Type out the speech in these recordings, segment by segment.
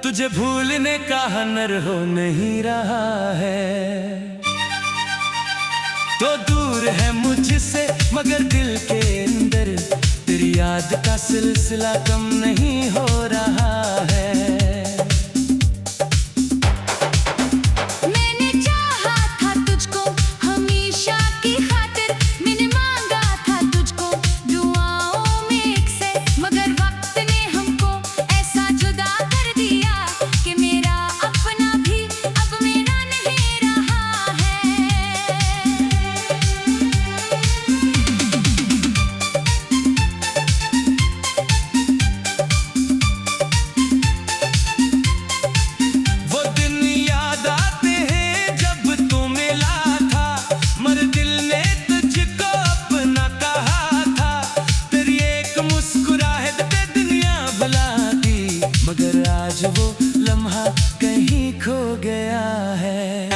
तुझे भूलने का हुनर हो नहीं रहा है। तो दूर है मुझसे मगर दिल के अंदर तेरी याद का सिलसिला कम नहीं हो रहा है। मगर आज वो लम्हा कहीं खो गया है।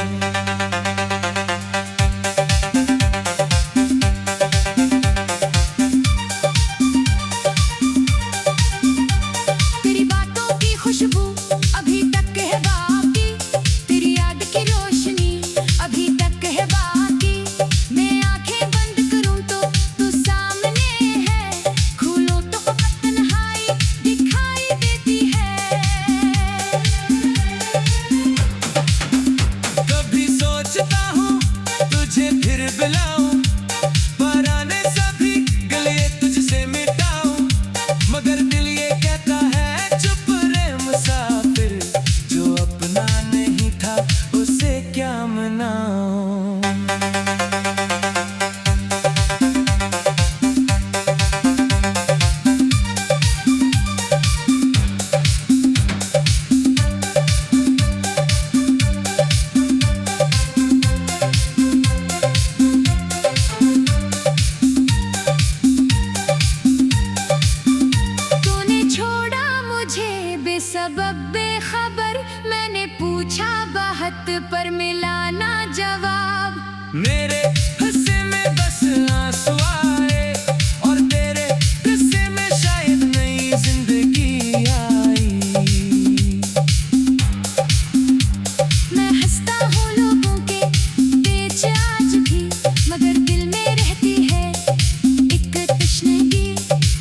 तेरी बातों की खुशबू अभी तक है बाकी, तेरी याद की रोशनी अभी तक है बाकी। मैं आंखें बंद करूं तो तू सामने है, खोलूं तो तन्हाई दिखाई देती है। कभी सोचता हूँ तुझे फिर बुलाऊं, पुराने सभी गलिये तुझसे मिटाऊं, मगर दिल ये कहता है चुप रहे मुसाफिर, जो अपना नहीं था उसे क्या मनाऊं। सबब बेखबर मैंने पूछा बात पर मिला ना जवाब। मेरे हिस्से में बस आंसू आए और तेरे हिस्से में शायद नई जिंदगी आई। मैं हंसता हूँ लोगों के बीच आज भी, मगर दिल में रहती है एक तशनगी।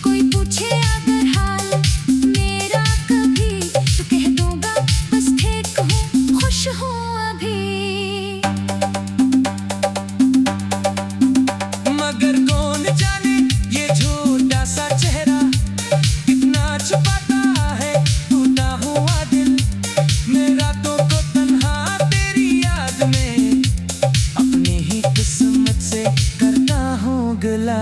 कोई पूछे अगर हाल मेरा कभी, तो कह दूंगा बस ठीक हूँ, खुश हूँ अभी। मगर कौन जाने ये झूठा सा चेहरा कितना छुपाता है टूटा हुआ दिल। मेरा तो तन्हा तेरी याद में अपनी ही किस्मत से करता हूँ गिला।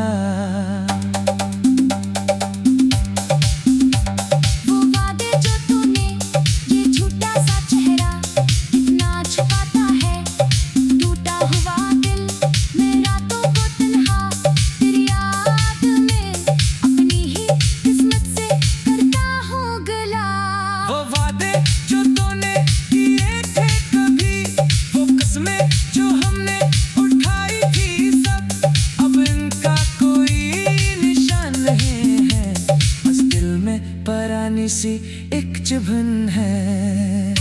सी एक चुभन है।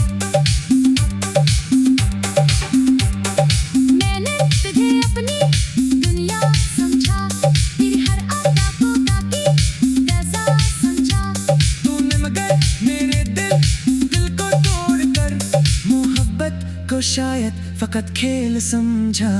मैंने तुझे अपनी दुनिया समझा, तेरी हर अदा को ताकि जैसा समझा। तूने मगर मेरे दिल को तोड़कर मोहब्बत को शायद फकत खेल समझा।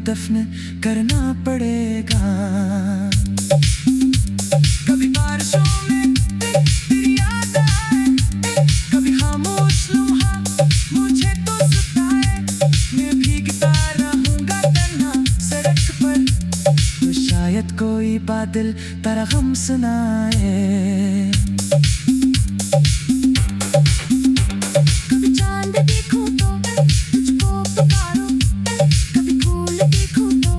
दफन करना पड़ेगा। कभी बारिशों में तेरी याद आए, कभी खामोश लम्हा मुझे तो सताए। मैं भीगता रहूंगा तन्हा सड़क पर, तो शायद कोई बादल तेरा गम सुनाए। कभी चांद देखूं तो तुझको पुकारूं, कभी फूल देखूं तो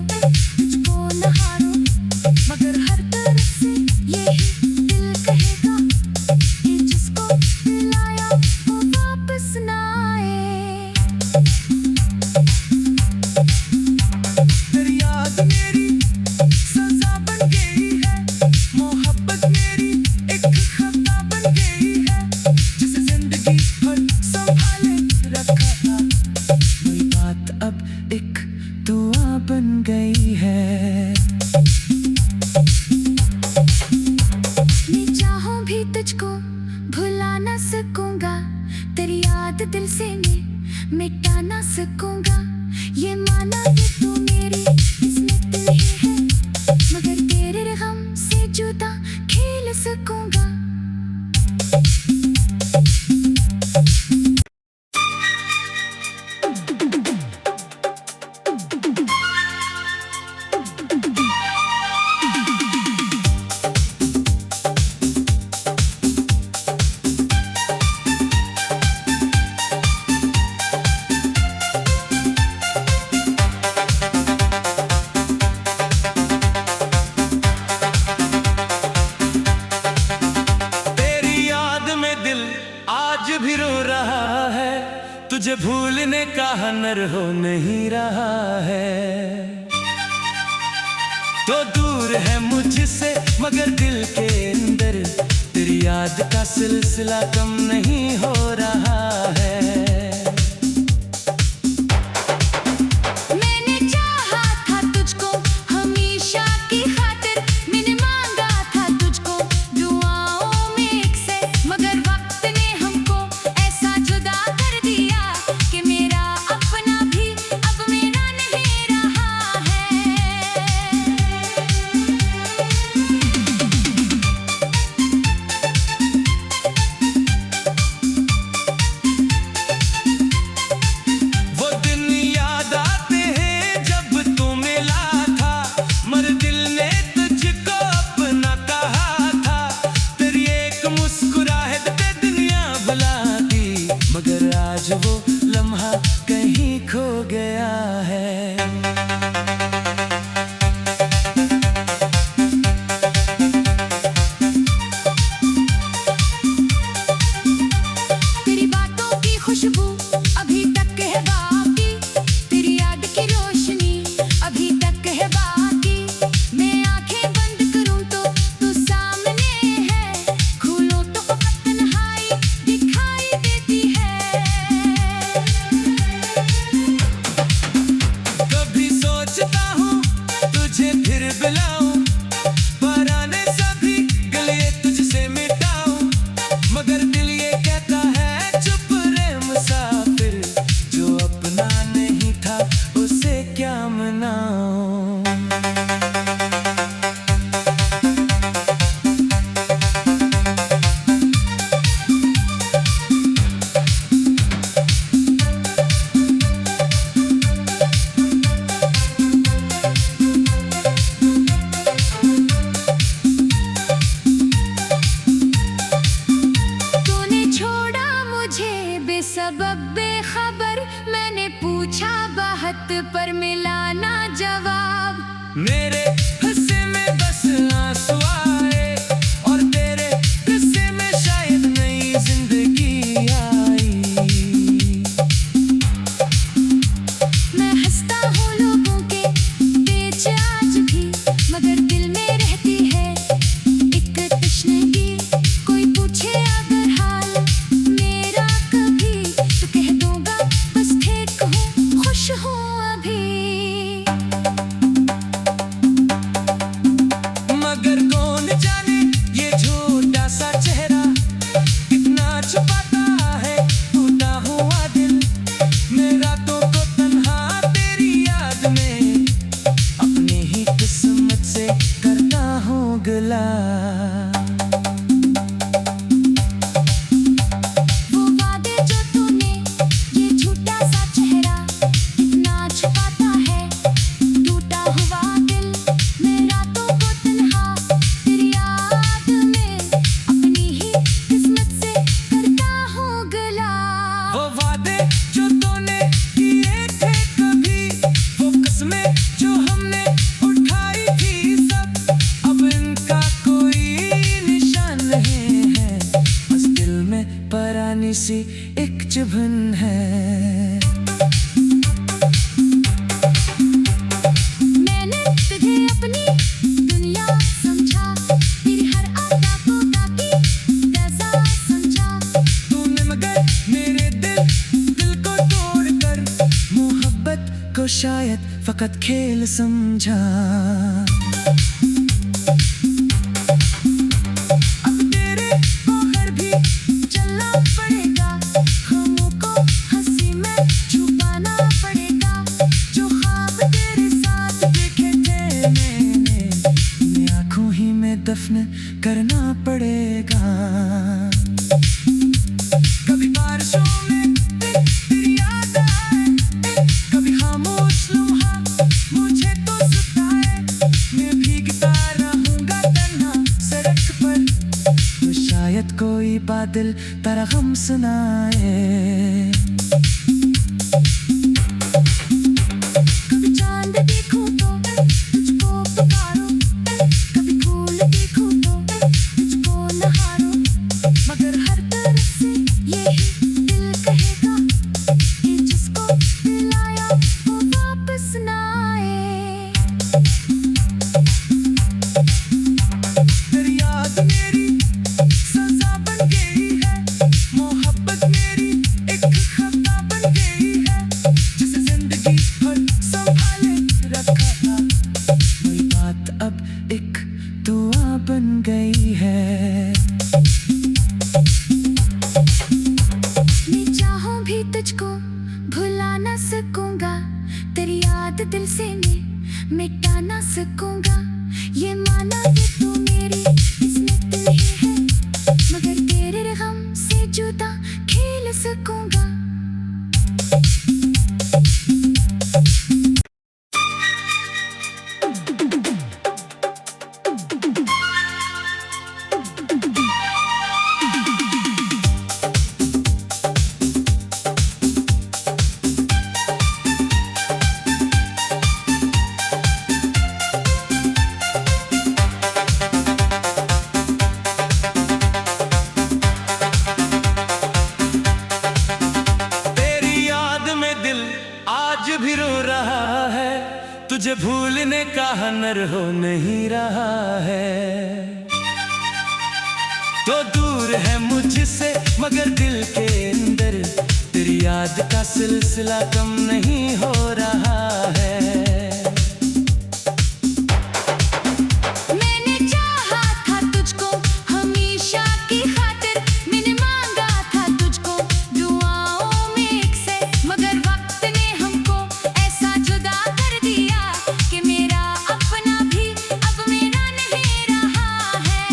तुझको नहारूं, मगर हर तरफ से यही दिल कहेगा भी तुझको भुला ना सकूंगा, तेरी याद दिल से मैं मिटा ना सकूंगा। ये माना ये तू मेरी किस्मत ही है, मगर तेरे गम से जुदा खेल सकूंगा। आज भी रो रहा है, तुझे भूलने का हुनर हो नहीं रहा है। तो दूर है मुझसे मगर दिल के अंदर तेरी याद का सिलसिला कम नहीं हो रहा है। मैंने चाहा था तुझको हमेशा की खातिर, मैंने मांगा था तुझको दुआओं में एक से, मगर वक्त ने हमको ऐसा जुदा कर दिया कि मेरा अपना भी अब मेरा नहीं रहा है। वो दिन याद आते हैं जब तू मिला था, मर दिल ने तुझको अपना कहा था। तेरी एक मुस्कुराहट पे दुनिया भुला दी, मगर आज वो लम्हा कहीं खो गया है। तेरी बातों की खुशबू अभी तक है बाकी, तेरी याद की रोशनी अभी तक है बाकी। मैं आंखें बंद करूं तो तू सामने है, खोलूं तो फकत तन्हाई दिखाई देती है। कभी सोचता हूँ तुझे फिर बुलाऊं, पुराने सभी गलिये तुझसे मिटाऊं, मगर दिल ये कहता है चुप रहे मुसाफिर, जो अपना नहीं था उसे क्या मनाऊं। तूने छोड़ा मुझे बेसबब बेखबर, मैंने पूछा बात पर मिला ना जवाब। मेरे हिस्से में बस आंसू आए और तेरे हिस्से में शायद नई जिंदगी आई। मैं हंसता हूँ लोगों के बीच आज भी, मगर दिल में रहती है एक तशनगी। कोई पूछे अगर हाल मेरा कभी, तो कह दूंगा बस ठीक हूँ, खुश हूँ अभी। मगर कौन जाने ये झूठा सा चेहरा कितना छुपाता है टूटा हुआ दिल। मेरा तो तन्हा तेरी याद में अपनी ही किस्मत से करता हूँ गिला। वो वादे जो तूने, ये झूठा सा चेहरा कितना छुपाता है टूटा हुआ दिल। मेरा तो तन्हा तेरी याद में अपनी ही किस्मत से करता हूँ गला। वो वादे जो तूने किए थे कभी, वो कस्में जो हमने उठाई थी सब, अब इनका कोई निशान नहीं है, बस दिल में परानी सी एक चुभन है। मैंने तुझे अपनी दुनिया समझा, तेरी हर अदा को ताकि रज़ा समझा। तूने मगर मेरे दिल को तोड़कर मोहब्बत को शायद फकत खेल समझा। अब तेरे शायद कोई बादल तेरा गम सुनाए। कभी चांद देखूं तो तुझको पुकारूं, कभी फूल देखूं तो तुझको नहारूं, मगर हर तरफ से यही दिल कहेगा कि जिसको दिलाया वो वापस ना आए। तेरी याद मेरी सजा बन गई है, मोहब्बत मेरी एक खता बन गई है, जिसे जिंदगी भर संभाले रखा था, वही बात अब एक दुआ बन गई है। मैं चाहूं भी तुझको भुला ना सकूंगा, तेरी याद दिल से मैं मिटा ना सकूंगा। ये माना कि तू मेरी किस्मत नहीं है, मगर तेरे गम से जुदा खेल सकूंगा। तेरी याद में दिल आज भी रो रहा है, तुझे भूलने का हुनर हो नहीं रहा है। तो दूर है मुझसे मगर दिल के अंदर तेरी याद का सिलसिला कम नहीं हो रहा है। मैंने चाहा था तुझको हमेशा की खातिर, मैंने मांगा था तुझको दुआओं में एक से, मगर वक्त ने हमको ऐसा जुदा कर दिया कि मेरा अपना भी अब मेरा नहीं रहा है।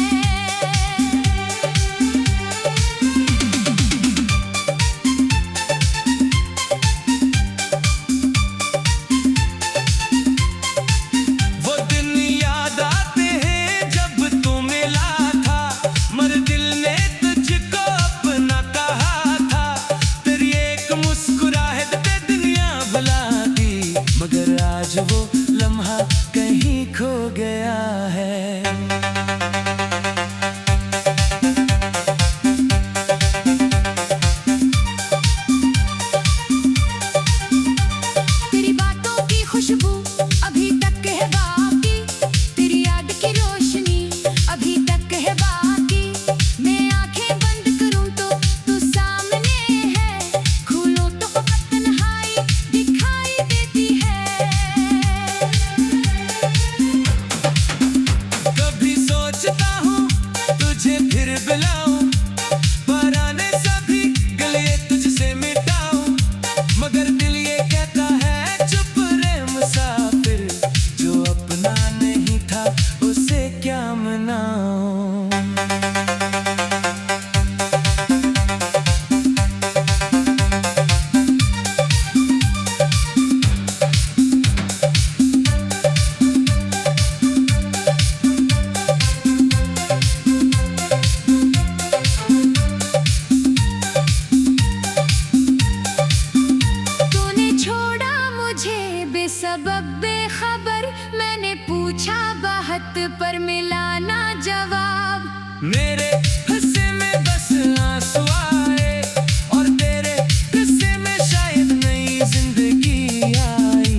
वो दिन याद आते हैं जब तू मिला था, मर दिल ने तुझको अपना कहा था, तेरी एक मुस्कुराहट पे दुनिया भुला दी, मगर आज वो लम्हा कहीं खो गया है। तेरी बातों की खुशबू अभी तक है बाकी, तेरी याद की रोशनी अभी तक है बाकी। मैं आंखें बंद करूं तो तू सामने है, खोलूं तो फकत तन्हाई दिखाई देती है। कभी सोचता हूँ तुझे फिर बुलाऊं, पुराने सभी गलिये तुझसे मिटाऊं, मगर दिल ये कहता है चुप रहे मुसाफिर, जो अपना नहीं था उसे क्या मनाऊं। तूने छोड़ा मुझे बेसबब बेखबर, मैंने पूछा बात पर मिला ना जवाब। मेरे हिस्से में बस आंसू आए और तेरे हिस्से में शायद नई जिंदगी आई।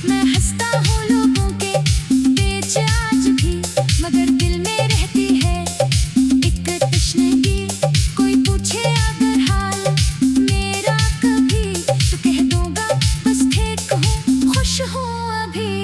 मैं हंसता हूँ लोगों के बीच आज भी, मगर दिल में रहती है एक तशनगी। कोई पूछे अगर हाल मेरा कभी, तो कह दूंगा बस ठीक हूँ, खुश हूँ अभी।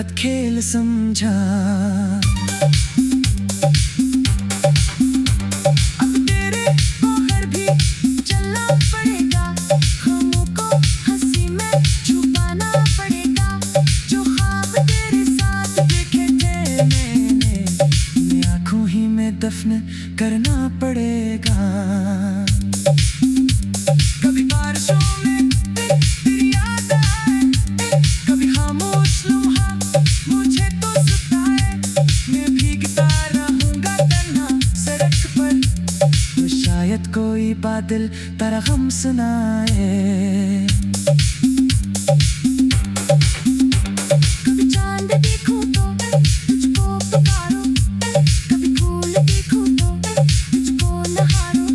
बेखत खेल समझा। अब तेरे बगैर भी चलना पड़ेगा, गमों को हंसी में छुपाना पड़ेगा। जो ख्वाब तेरे साथ देखे थे मैंने, अपनी आँखों ही में दफन करना पड़ेगा। कभी बारिशों में तेरी याद आए, कभी खामोश लम्हा मुझे तो सताए। मैं भीगता रहूंगा तन्हा सड़क पर, तो शायद कोई बादल तेरा गम सुनाए। कभी चांद देखूं तो तुझको पुकारूं, कभी फूल देखूं तो तुझको नहारूं।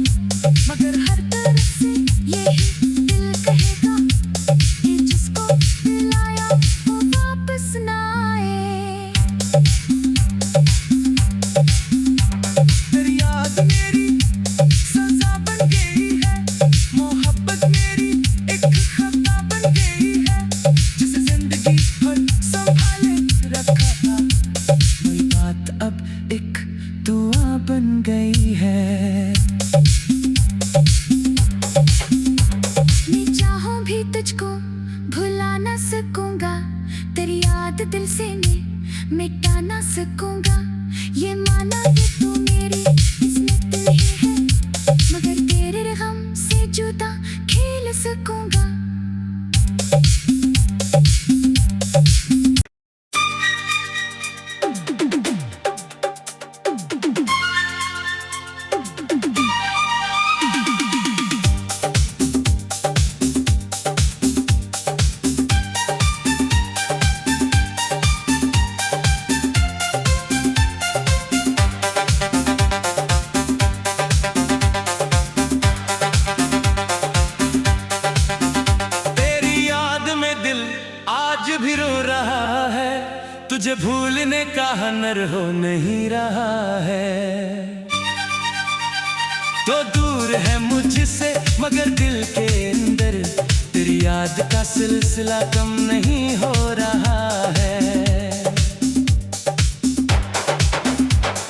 मगर हर तरफ से यही दिल कहेगा कि जिसको मिलाया वो वापस ना आए। तेरी याद मेरी सजा बन गई है, मोहब्बत मेरी एक खता बन गई है। जिसे जिंदगी भर संभाले रखा था, वही बात अब एक दुआ बन गई है। मैं चाहूं भी तुझको भुला ना सकूंगा, तेरी याद दिल से मैं मिटा ना सकूंगा। ये माना कि तू मेरी किस्मत नहीं है, मगर तेरे गम से जुदा खेल सकूंगा। तेरी याद में दिल आज भी रो रहा है, तुझे भूलने का हुनर हो नहीं रहा है। तो दूर है मुझसे मगर दिल के अंदर तेरी याद का सिलसिला कम नहीं हो रहा है।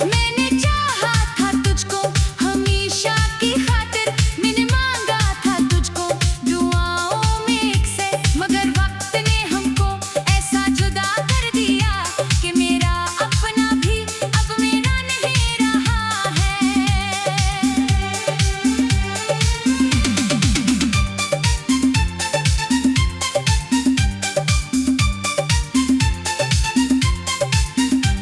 मैंने चाहा था तुझको हमेशा की खातिर, मैंने मांगा था तुझको दुआओं में एक से, मगर वक्त ने हमको ऐसा जुदा कर दिया कि मेरा अपना भी अब मेरा नहीं रहा है।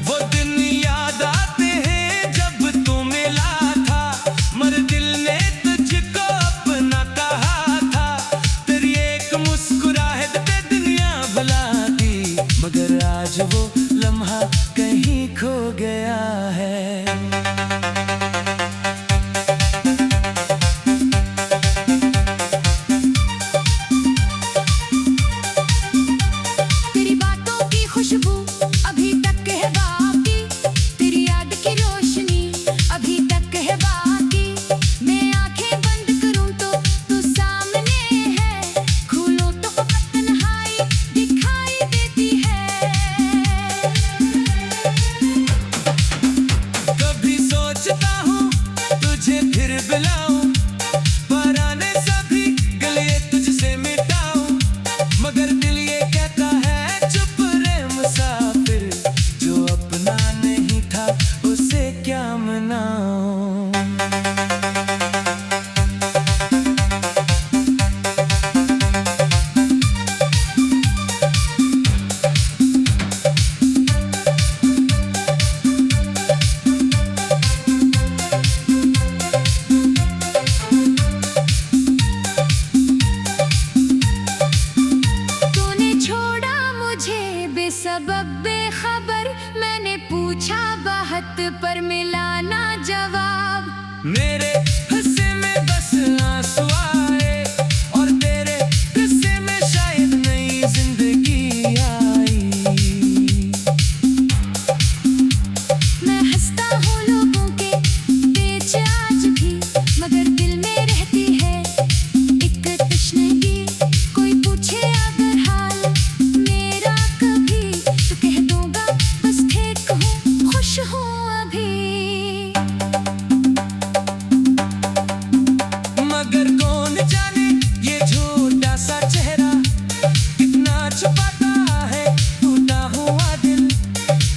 वो दिन याद आते हैं जब तू मिला था, मर दिल ने तुझको अपना कहा था। तेरी एक मुस्कुराहट पे दुनिया भुला दी, मगर आज वो लम्हा कहीं खो गया है। तेरी बातों की खुशबू अभी तक है बाकी, तेरी याद की रोशनी अभी तक है बाकी। मैं आंखें बंद करूं तो तू सामने है, खोलूं तो फकत तन्हाई दिखाई देती है। कभी सोचता हूँ तुझे फिर बुलाऊं, पुराने सभी गलिये तुझसे मिटाऊं। मगर दिल ये कहता है चुप रे मुसाफिर, जो अपना नहीं था उसे क्या मनाऊं। तूने छोड़ा मुझे बेसबब बेखबर, मैंने पूछा बात पर मिला ना जवाब। मेरे हिस्से में बस आंसू आए, और तेरे हिस्से में शायद नई जिंदगी आई। मैं हंसता हूँ लोगों के बीच आज भी, मगर दिल में रहती है एक तशनगी। कोई पूछे अगर हाल मेरा कभी, तो कह दो खुश हूँ अभी। मगर कौन जाने ये झूठा सा चेहरा कितना छुपाता है टूटा हुआ दिल।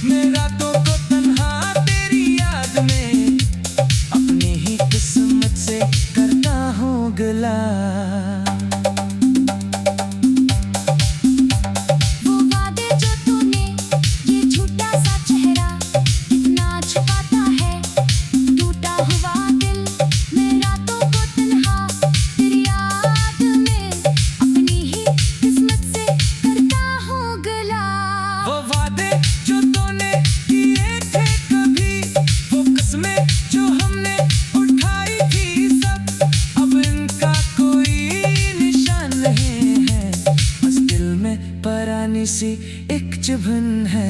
मैं रातों को तन्हा तेरी याद में अपनी ही किस्मत से करता हूँ गिला। वो वादे जो तूने, ये झूठा सा चेहरा कितना छुपाता है टूटा हुआ दिल। मैं रातों को तन्हा तेरी याद में अपनी ही किस्मत से करता हूँ गिला। वो वादे जो तूने किए थे कभी, वो कस्में जो हमने उठाई थी सब, अब इनका कोई निशान नहीं है। बस दिल में परानी सी एक चुभन है।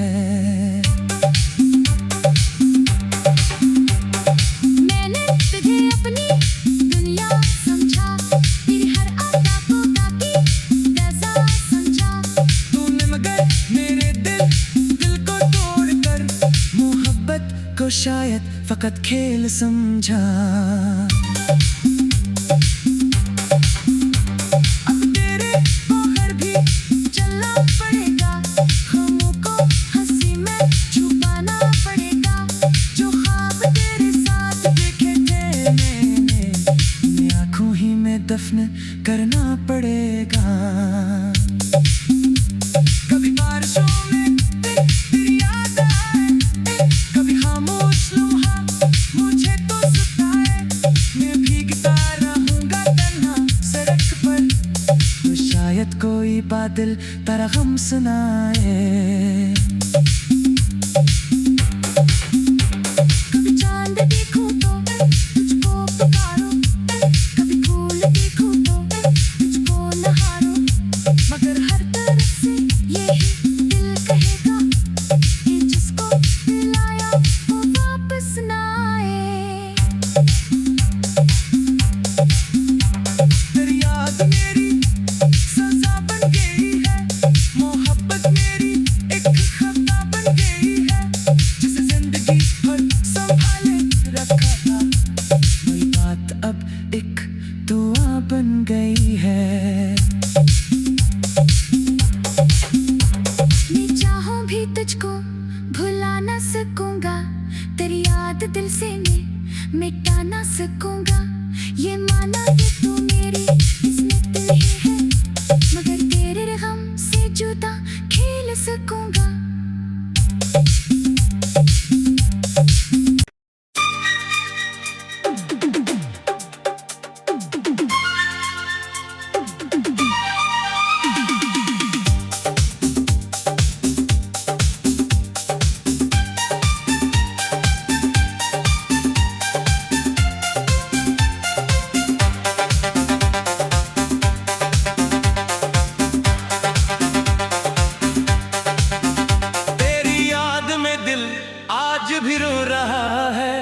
मैंने तुझे अपनी दुनिया समझा, तेरी हर अदा को ताकि जैसा समझा। तूने मगर मेरे दिल को तोड़कर मोहब्बत को शायद फकत खेल समझा। अब तेरे बगैर भी चलना पड़ेगा, गमों को हंसी में छुपाना पड़ेगा। जो ख्वाब तेरे साथ देखे थे मैंने, उन्हें आँखों ही में दफन करना पड़ेगा। कभी बारिशों में तेरी याद आए, कभी खामोश लम्हा मुझे तो सताए। मैं भीगता रहूंगा तन्हा सड़क पर, तो शायद कोई बादल तेरा गम सुनाए। कभी चांद देखूं तो तुझको पुकारूं, कभी फूल देखूं तो तुझको नहारूं। मगर हर तरफ से यही दिल कहेगा कि जिसको दिलाया वो वापस ना आए। तेरी याद मेरी सजा बन गई है, मोहब्बत मेरी एक खता बन गई है। जिसे जिंदगी भर संभाले रखा था, वही बात अब एक दुआ बन गई है। मैं चाहूं भी तुझको भुला ना सकूंगा, तेरी याद दिल से मैं मिटा ना सकूंगा। ये माना कि तू मेरी किस्मत नहीं है, मगर तेरे गम से जुदा खेल सकूंगा। तेरी याद में दिल आज भी रो रहा है,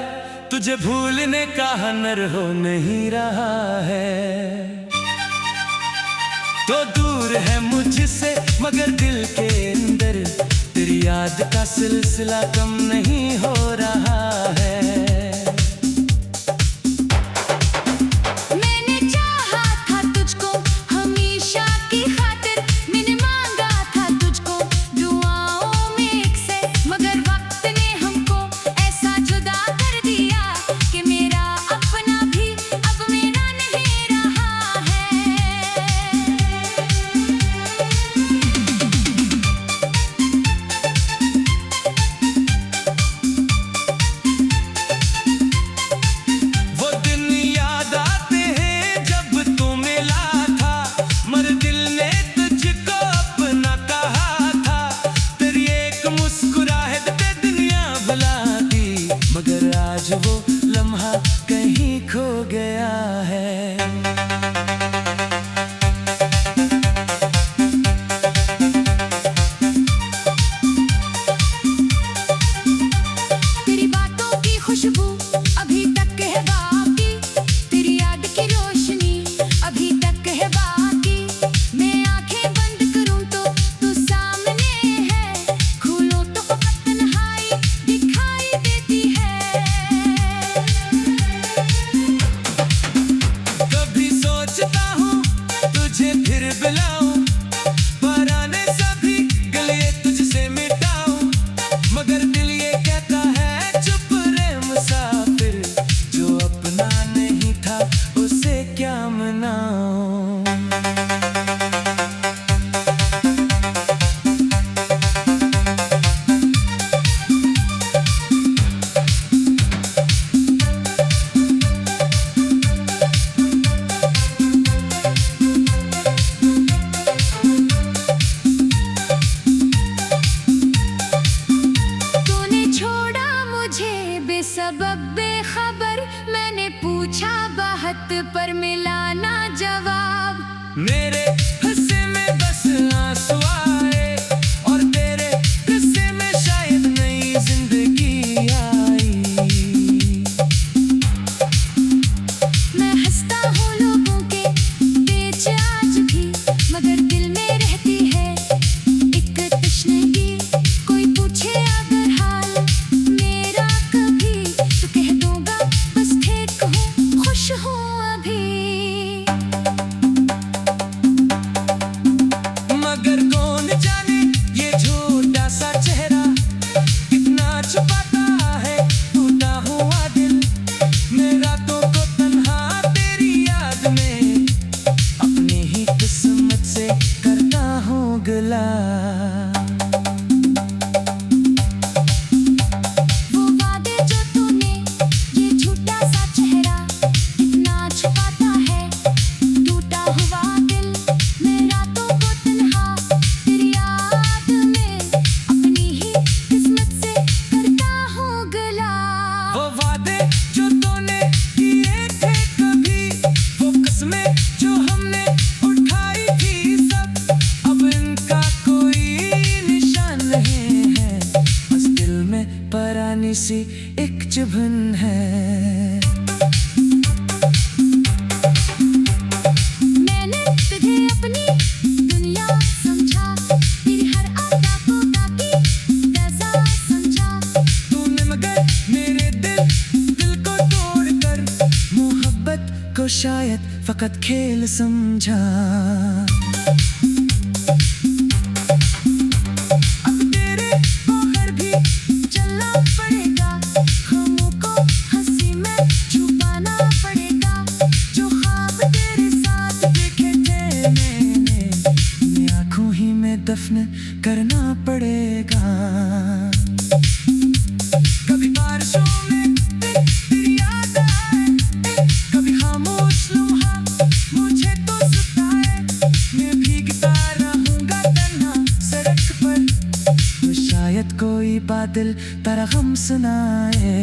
तुझे भूलने का हुनर हो नहीं रहा है। तो दूर है मुझसे मगर दिल के अंदर तेरी याद का सिलसिला कम नहीं हो रहा है। मैंने चाहा था तुझको हमेशा की खातिर, मैंने मांगा था तुझको दुआओं में एक से, मगर वक्त ने हमको ऐसा जुदा कर दिया कि मेरा अपना भी अब मेरा नहीं रहा है। दिखाई सबब बेखबर, मैंने पूछा बात पर मिला ना जवाब। मेरे हिस्से में बस आंसू आए और तेरे हिस्से में शायद नई जिंदगी आई। मैं हंसता हूँ लोगों के बीच आज भी, मगर दिल में रहती है एक तशनगी। कोई पूछे अगर हाल मेरा कभी, तो कह दूंगा बस ठीक हूँ, खुश हूँ अभी। मगर कौन जाने ये झूठा सा चेहरा कितना छुपाता है टूटा हुआ दिल। मैं रातों को तन्हा तेरी याद में अपनी ही किस्मत से करता हूँ गिला। वो वादे जो तूने, ये झूठा सा चेहरा कितना छुपाता है टूटा हुआ दिल। मैं रातों को तन्हा तेरी याद में अपनी ही किस्मत से करता हूँ गला। वो वादे जो तूने किए थे कभी, वो कस्में जो हमने उठाई थी सब, अब इनका कोई निशान नहीं है। बस दिल में परानी सी एक चुभन है। मैंने तुझे अपनी दुनिया समझा, तेरी हर अदा को ताकि जैसा समझा। तूने मगर मेरे दिल को तोड़कर मोहब्बत को शायद फकत खेल समझा। अब तेरे बगैर भी चलना पड़ेगा, गमों को हंसी में छुपाना पड़ेगा। जो ख्वाब तेरे साथ देखे थे मैंने, उन्हें आँखों ही में दफन करना पड़ेगा। कभी बारिशों में तेरी याद आए, कभी खामोश लम्हा मुझे तो सताए। मैं भीगता रहूंगा तन्हा सड़क पर, तो शायद कोई बादल तेरा गम सुनाए।